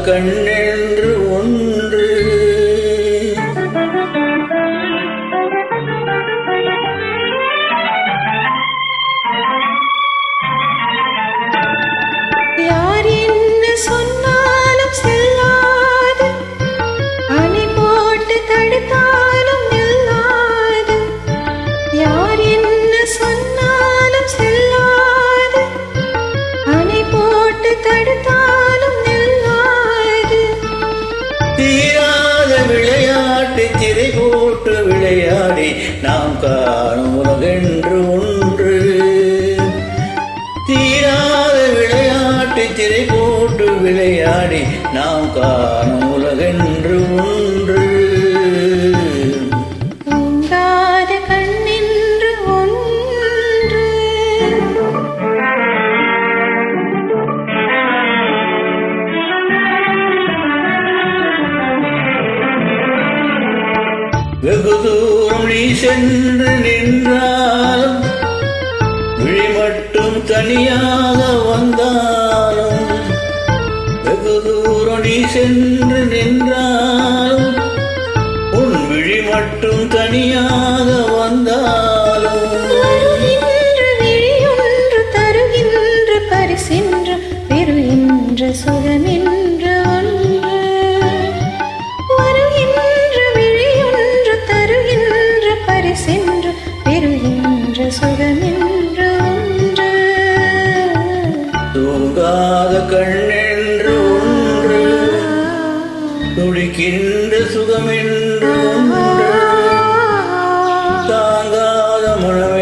கண்ணென்று ஒன்று. யார் என்ன சொன்னாலும் செல்லாது, அணை போட்டு தடுத்தாலும் நில்லாது. யார் என்ன சொன்னாலும் செல்லாது, அணை போட்டு தடுத்தாலும் நில்லாது. தீராத விளையாட்டு திரை போட்டு விளையாடி நாம் காணும் உலகென்று ஒன்று. தீராத விளையாட்டு திரை போட்டு விளையாடி நாம் காணும் உலகென்று ஒன்று. தூங்காத கண்ணென்று ஒன்று. வெகு தூரம் நீ சென்று நின்றாலும், விழி மட்டும் தனியாக வந்தாலும். வெகு தூரம் நீ சென்று நின்றாலும், உன் விழி மட்டும் தனியாக வந்தாலும். வருகின்ற விழியொன்று தருகின்ற பரிசென்று பெறுகின்ற சுகமென்று ஒன்று. வருகின்ற விழியொன்று தருகின்ற பரிசென்று பெறுகின்ற சுகமென்று ஒன்று. தூங்காத கண்ணென்று ஒன்று, துடிக்கின்ற சுகமென்று ஒன்று, தாங்காத மனம்